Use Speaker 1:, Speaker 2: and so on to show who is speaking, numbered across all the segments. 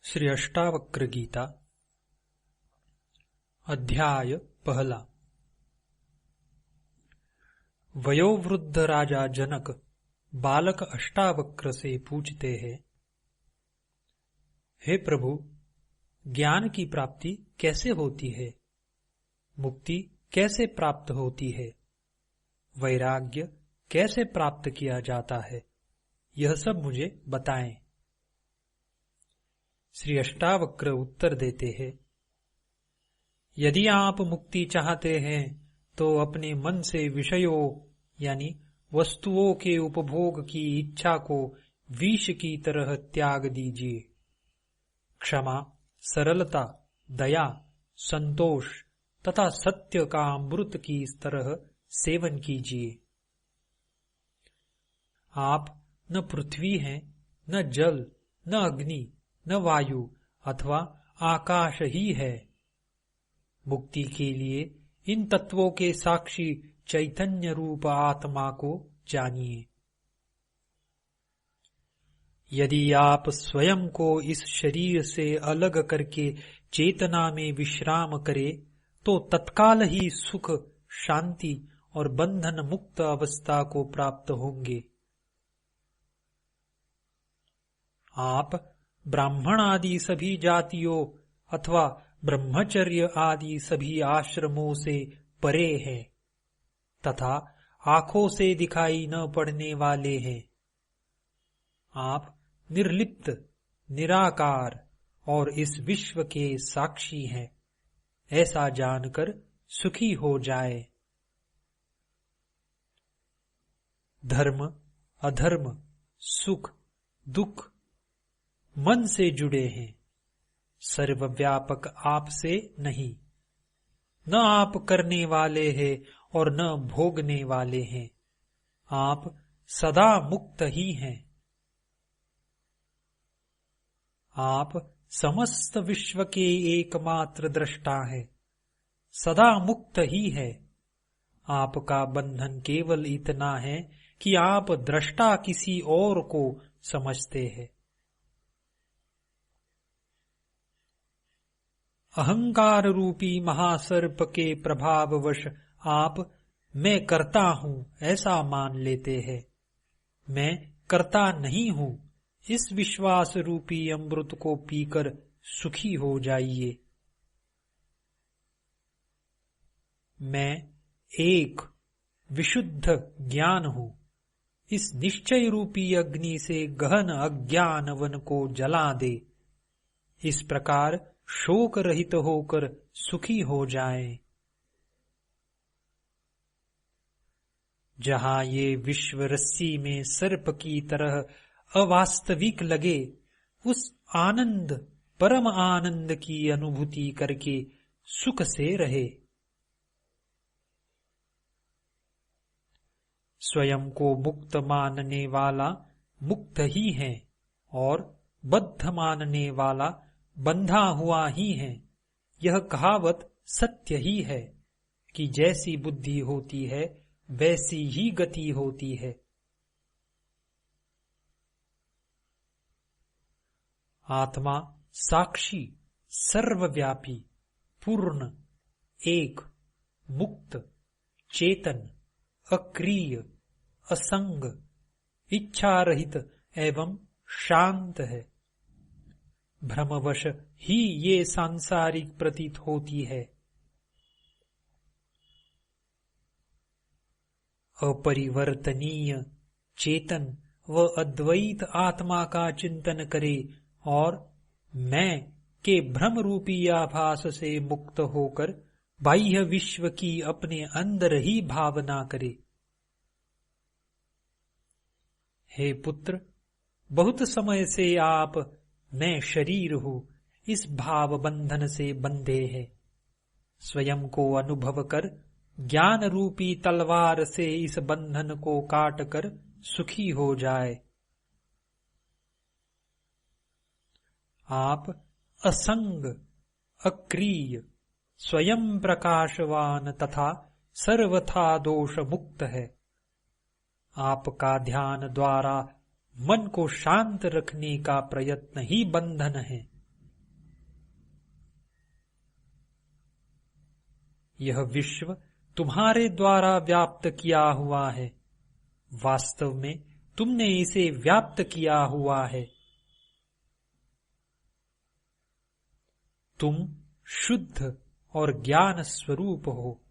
Speaker 1: श्री अष्टावक्र गीता अध्याय पहला। वयोवृद्ध राजा जनक बालक अष्टावक्र से पूछते हैं, हे प्रभु, ज्ञान की प्राप्ति कैसे होती है? मुक्ति कैसे प्राप्त होती है? वैराग्य कैसे प्राप्त किया जाता है? यह सब मुझे बताएं। श्री अष्टावक्र उत्तर देते हैं, यदि आप मुक्ति चाहते हैं तो अपने मन से विषयों यानी वस्तुओं के उपभोग की इच्छा को विष की तरह त्याग दीजिए। क्षमा, सरलता, दया, संतोष तथा सत्य का अमृत की तरह सेवन कीजिए। आप न पृथ्वी हैं, न जल, न अग्नि, न वायु अथवा आकाश ही है। मुक्ति के लिए इन तत्वों के साक्षी चैतन्य रूप आत्मा को जानिए। यदि आप स्वयं को इस शरीर से अलग करके चेतना में विश्राम करें तो तत्काल ही सुख, शांति और बंधन मुक्त अवस्था को प्राप्त होंगे। आप ब्राह्मण आदि सभी जातियों अथवा ब्रह्मचर्य आदि सभी आश्रमों से परे हैं तथा आंखों से दिखाई न पड़ने वाले हैं। आप निर्लिप्त, निराकार और इस विश्व के साक्षी हैं, ऐसा जानकर सुखी हो जाए। धर्म, अधर्म, सुख, दुख मन से जुड़े हैं, सर्वव्यापक आपसे नहीं। न आप करने वाले हैं और न भोगने वाले हैं, आप सदा मुक्त ही हैं। आप समस्त विश्व के एकमात्र दृष्टा हैं, सदा मुक्त ही है। आपका बंधन केवल इतना है कि आप दृष्टा किसी और को समझते हैं। अहंकार रूपी महासर्प के प्रभाववश आप मैं करता हूं ऐसा मान लेते हैं। मैं करता नहीं हूं, इस विश्वास रूपी अमृत को पीकर सुखी हो जाइए। मैं एक विशुद्ध ज्ञान हूं, इस निश्चय रूपी अग्नि से गहन अज्ञान वन को जला दे। इस प्रकार शोक रहित होकर सुखी हो जाए। जहां ये विश्व रस्सी में सर्प की तरह अवास्तविक लगे, उस आनंद, परम आनंद की अनुभूति करके सुख से रहे। स्वयं को मुक्त मानने वाला मुक्त ही है और बद्ध मानने वाला बंधा हुआ ही है। यह कहावत सत्य ही है कि जैसी बुद्धि होती है वैसी ही गति होती है। आत्मा साक्षी, सर्वव्यापी, पूर्ण, एक, मुक्त, चेतन, अक्रिय, असंग, इच्छा रहित एवं शांत है। भ्रमवश ही ये सांसारिक प्रतीत होती है। अपरिवर्तनीय, चेतन व अद्वैत आत्मा का चिंतन करे और मैं के भ्रम रूपी आभास से मुक्त होकर बाह्य विश्व की अपने अंदर ही भावना करे। हे पुत्र, बहुत समय से आप मैं शरीर हूं इस भाव बंधन से बंधे हैं। स्वयं को अनुभव कर ज्ञान रूपी तलवार से इस बंधन को काट कर सुखी हो जाए। आप असंग, अक्रिय, स्वयं प्रकाशवान तथा सर्वथा दोष मुक्त है। आपका ध्यान द्वारा मन को शांत रखने का प्रयत्न ही बंधन है। यह विश्व तुम्हारे द्वारा व्याप्त किया हुआ है, वास्तव में तुमने इसे व्याप्त किया हुआ है। तुम शुद्ध और ज्ञान स्वरूप हो,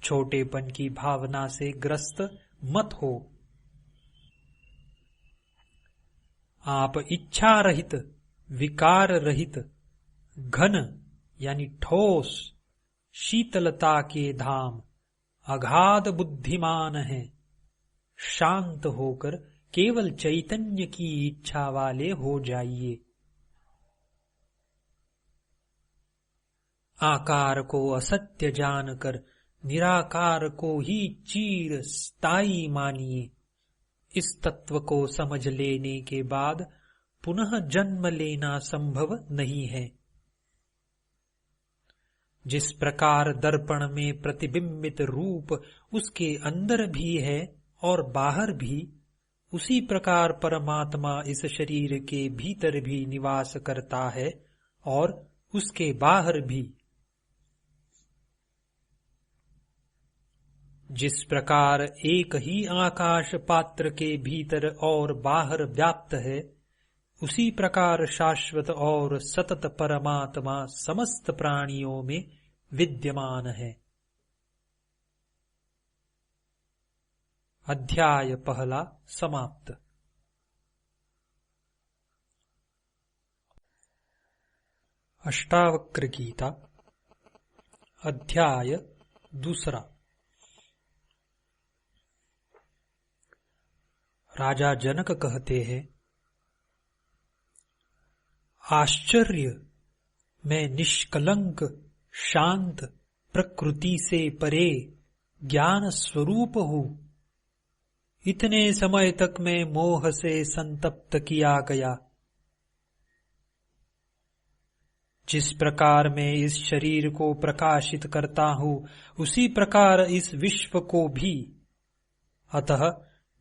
Speaker 1: छोटेपन की भावना से ग्रस्त मत हो। आप इच्छा रहित, विकार रहित, घन यानी ठोस शीतलता के धाम, अगाध बुद्धिमान हैं। शांत होकर केवल चैतन्य की इच्छा वाले हो जाइए। आकार को असत्य जानकर निराकार को ही चिर स्थायी मानिए। इस तत्व को समझ लेने के बाद पुनः जन्म लेना संभव नहीं है। जिस प्रकार दर्पण में प्रतिबिंबित रूप उसके अंदर भी है और बाहर भी, उसी प्रकार परमात्मा इस शरीर के भीतर भी निवास करता है और उसके बाहर भी। जिस प्रकार एक ही आकाश पात्र के भीतर और बाहर व्याप्त है, उसी प्रकार शाश्वत और सतत परमात्मा समस्त प्राणियों में विद्यमान है। अध्याय पहला समाप्त। अष्टावक्र गीता अध्याय दूसरा। राजा जनक कहते हैं, आश्चर्य, मैं निष्कलंक शांत प्रकृति से परे ज्ञान स्वरूप हूँ। इतने समय तक मैं मोह से संतप्त किया गया। जिस प्रकार मैं इस शरीर को प्रकाशित करता हूँ, उसी प्रकार इस विश्व को भी। अतः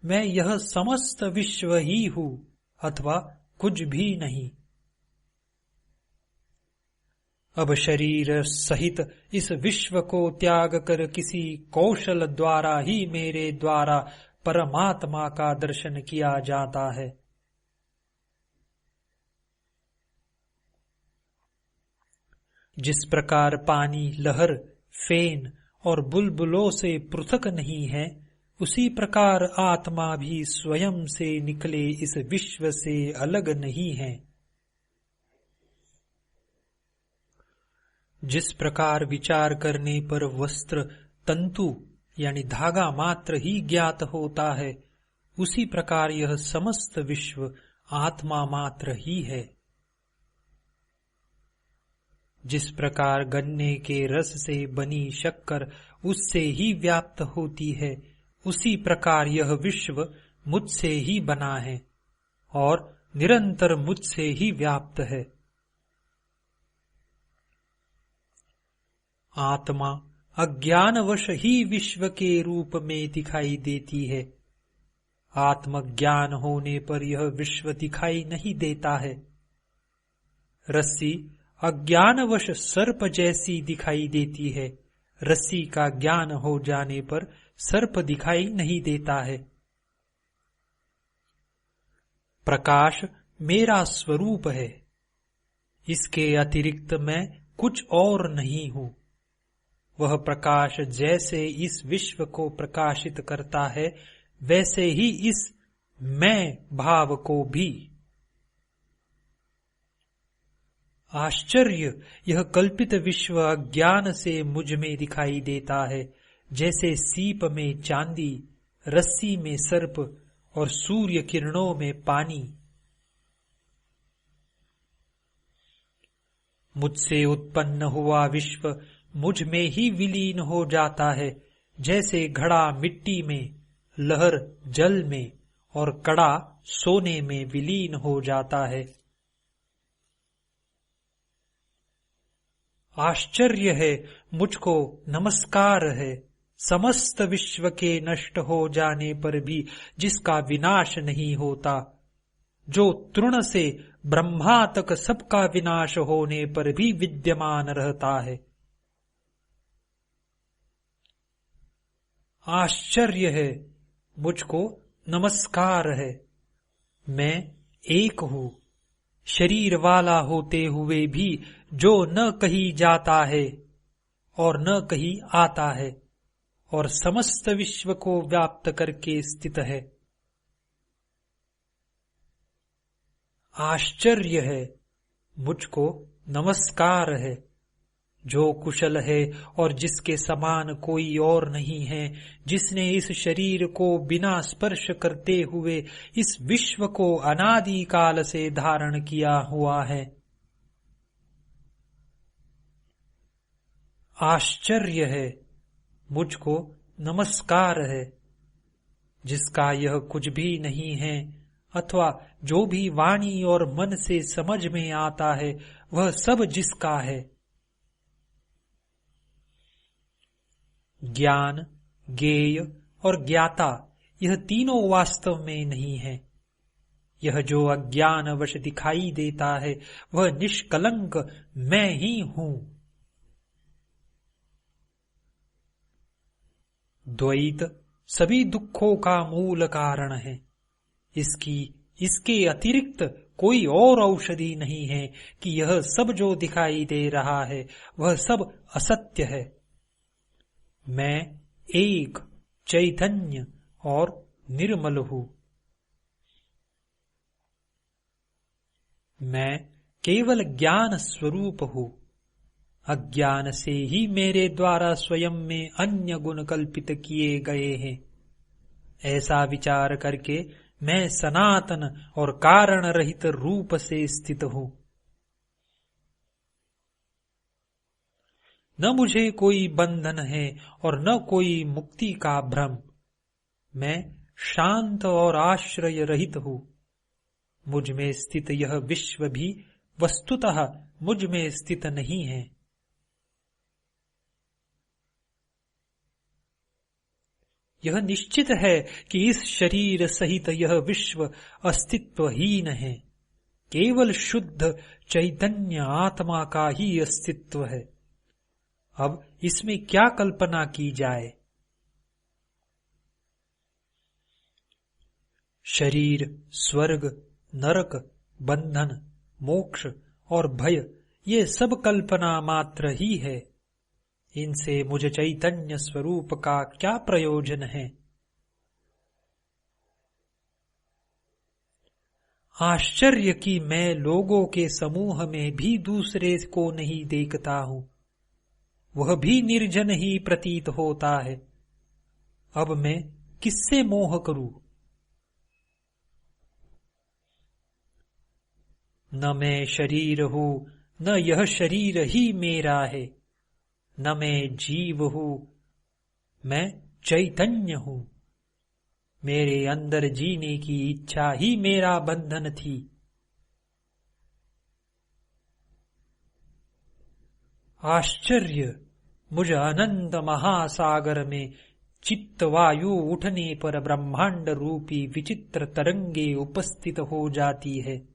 Speaker 1: मैं यह समस्त विश्व ही हूँ अथवा कुछ भी नहीं। अब शरीर सहित इस विश्व को त्याग कर किसी कौशल द्वारा ही मेरे द्वारा परमात्मा का दर्शन किया जाता है। जिस प्रकार पानी लहर, फेन और बुलबुलों से पृथक नहीं है, उसी प्रकार आत्मा भी स्वयं से निकले इस विश्व से अलग नहीं है। जिस प्रकार विचार करने पर वस्त्र तंतु यानी धागा मात्र ही ज्ञात होता है, उसी प्रकार यह समस्त विश्व आत्मा मात्र ही है। जिस प्रकार गन्ने के रस से बनी शक्कर उससे ही व्याप्त होती है, उसी प्रकार यह विश्व मुझसे ही बना है और निरंतर मुझसे ही व्याप्त है। आत्मा अज्ञानवश ही विश्व के रूप में दिखाई देती है। आत्मज्ञान होने पर यह विश्व दिखाई नहीं देता है। रस्सी अज्ञानवश सर्प जैसी दिखाई देती है। रस्सी का ज्ञान हो जाने पर सर्प दिखाई नहीं देता है। प्रकाश मेरा स्वरूप है। इसके अतिरिक्त मैं कुछ और नहीं हूँ। वह प्रकाश जैसे इस विश्व को प्रकाशित करता है, वैसे ही इस मैं भाव को भी। आश्चर्य, यह कल्पित विश्व अज्ञान से मुझ में दिखाई देता है, जैसे सीप में चांदी, रस्सी में सर्प और सूर्य किरणों में पानी। मुझसे उत्पन्न हुआ विश्व मुझ में ही विलीन हो जाता है, जैसे घड़ा मिट्टी में, लहर जल में और कड़ा सोने में विलीन हो जाता है। आश्चर्य है, मुझको नमस्कार है। समस्त विश्व के नष्ट हो जाने पर भी जिसका विनाश नहीं होता, जो तृण से ब्रह्मा तक सबका विनाश होने पर भी विद्यमान रहता है। आश्चर्य है, मुझको नमस्कार है। मैं एक हूँ, शरीर वाला होते हुए भी जो न कहीं जाता है और न कहीं आता है और समस्त विश्व को व्याप्त करके स्थित है। आश्चर्य है, मुझको नमस्कार है। जो कुशल है और जिसके समान कोई और नहीं है, जिसने इस शरीर को बिना स्पर्श करते हुए इस विश्व को अनादि काल से धारण किया हुआ है। आश्चर्य है, मुझको नमस्कार है। जिसका यह कुछ भी नहीं है अथवा जो भी वाणी और मन से समझ में आता है, वह सब जिसका है। ज्ञान, ज्ञेय और ज्ञाता यह तीनों वास्तव में नहीं है। यह जो अज्ञान वश दिखाई देता है वह निष्कलंक मैं ही हूं। द्वैत सभी दुखों का मूल कारण है। इसके अतिरिक्त कोई और औषधि नहीं है कि यह सब जो दिखाई दे रहा है वह सब असत्य है। मैं एक चैतन्य और निर्मल हूं। मैं केवल ज्ञान स्वरूप हूं। अज्ञान से ही मेरे द्वारा स्वयं में अन्य गुण कल्पित किए गए हैं। ऐसा विचार करके मैं सनातन और कारण रहित रूप से स्थित हूं। न मुझे कोई बंधन है और न कोई मुक्ति का भ्रम। मैं शांत और आश्रय रहित हूं। मुझ में स्थित यह विश्व भी वस्तुतः मुझ में स्थित नहीं है। यह निश्चित है कि इस शरीर सहित यह विश्व अस्तित्वहीन है। केवल शुद्ध चैतन्य आत्मा का ही अस्तित्व है। अब इसमें क्या कल्पना की जाए। शरीर, स्वर्ग, नरक, बंधन, मोक्ष और भय ये सब कल्पना मात्र ही है। इनसे मुझ चैतन्य स्वरूप का क्या प्रयोजन है। आश्चर्य कि मैं लोगों के समूह में भी दूसरे को नहीं देखता हूं। वह भी निर्जन ही प्रतीत होता है। अब मैं किससे मोह करूं। न मैं शरीर हूं, न यह शरीर ही मेरा है। न मैं जीव हूं, मैं चैतन्य हूं। मेरे अंदर जीने की इच्छा ही मेरा बंधन थी। आश्चर्य, मुझ अनंत महासागर में चित्तवायु उठने पर ब्रह्मांड रूपी विचित्र तरंगे उपस्थित हो जाती है।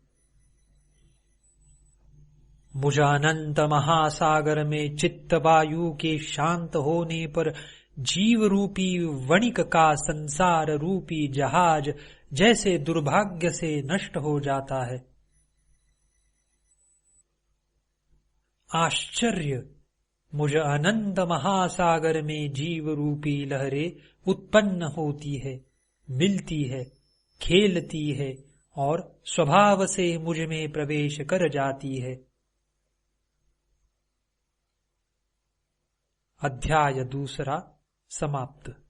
Speaker 1: मुझ अनंत महासागर में चित्तवायु के शांत होने पर जीव रूपी वणिक का संसार रूपी जहाज जैसे दुर्भाग्य से नष्ट हो जाता है। आश्चर्य, मुझ अनंत महासागर में जीव रूपी लहरें उत्पन्न होती है, मिलती है, खेलती है और स्वभाव से मुझ में प्रवेश कर जाती है। अध्याय दूसरा समाप्त।